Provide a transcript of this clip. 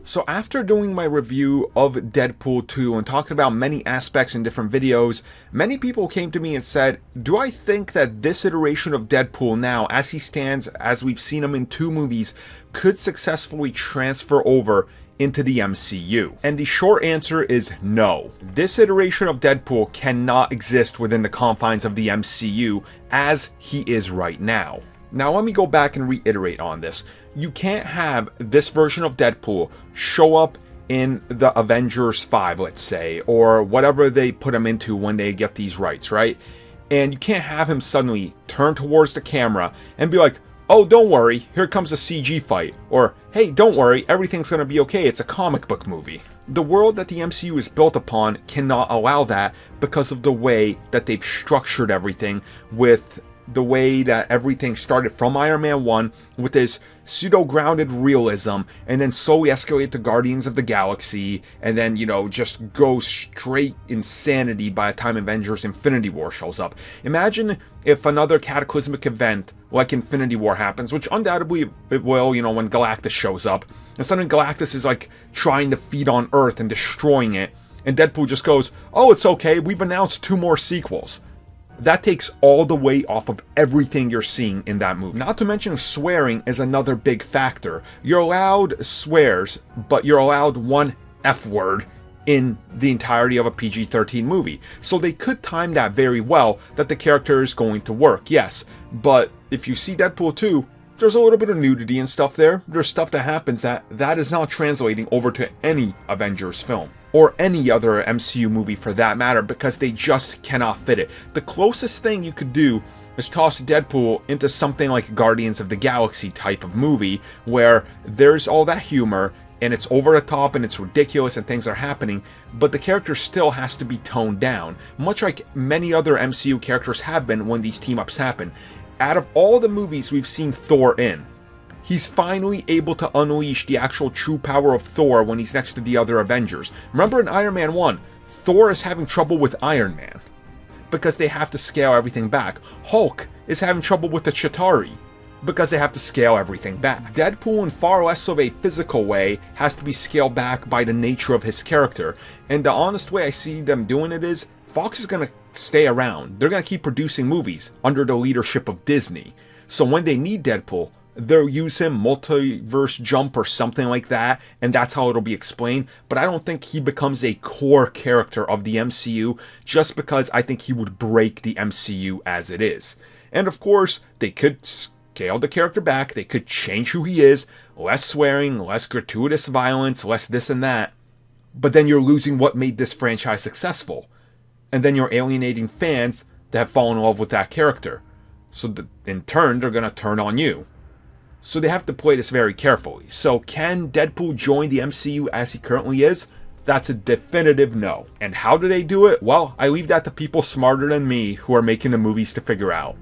So after doing my review of Deadpool 2 and talking about many aspects in different videos, many people came to me and said, do I think that this iteration of Deadpool now, as he stands, as we've seen him in 2 movies, could successfully transfer over into the MCU? And the short answer is no. This iteration of Deadpool cannot exist within the confines of the MCU as he is right now. Now let me go back and reiterate on this. You can't have this version of Deadpool show up in the Avengers 5, let's say, or whatever they put him into when they get these rights, right? And you can't have him suddenly turn towards the camera and be like, oh, don't worry, here comes a CG fight. Or, hey, don't worry, everything's gonna be okay, it's a comic book movie. The world that the MCU is built upon cannot allow that because of the way that they've structured everything, with the way that everything started from Iron Man 1 with this pseudo-grounded realism, and then slowly escalate to Guardians of the Galaxy, and then, just go straight insanity by the time Avengers Infinity War shows up. Imagine if another cataclysmic event like Infinity War happens, which undoubtedly it will, when Galactus shows up, and suddenly Galactus is like trying to feed on Earth and destroying it, and Deadpool just goes, oh, it's okay, we've announced 2 more sequels. That takes all the weight off of everything you're seeing in that movie. Not to mention swearing is another big factor. You're allowed swears, but you're allowed 1 F word in the entirety of a PG-13 movie. So they could time that very well, that the character is going to work, yes. But if you see Deadpool 2, there's a little bit of nudity and stuff there. There's stuff that happens that is not translating over to any Avengers film, or any other MCU movie for that matter, because they just cannot fit it. The closest thing you could do is toss Deadpool into something like Guardians of the Galaxy type of movie, where there's all that humor, and it's over the top and it's ridiculous and things are happening, but the character still has to be toned down, much like many other MCU characters have been when these team-ups happen. Out of all the movies we've seen Thor in, he's finally able to unleash the actual true power of Thor when he's next to the other Avengers. Remember in Iron Man 1, Thor is having trouble with Iron Man because they have to scale everything back. Hulk is having trouble with the Chitauri because they have to scale everything back. Deadpool, in far less of a physical way, has to be scaled back by the nature of his character. And the honest way I see them doing it is, Fox is going to stay around. They're going to keep producing movies under the leadership of Disney. So when they need Deadpool, they'll use him, multiverse jump or something like that, and that's how it'll be explained. But I don't think he becomes a core character of the MCU, just because I think he would break the MCU as it is. And of course, they could scale the character back, they could change who he is, less swearing, less gratuitous violence, less this and that. But then you're losing what made this franchise successful. And then you're alienating fans that have fallen in love with that character. So in turn, they're going to turn on you. So they have to play this very carefully. So can Deadpool join the MCU as he currently is? That's a definitive no. And how do they do it? Well, I leave that to people smarter than me who are making the movies to figure out.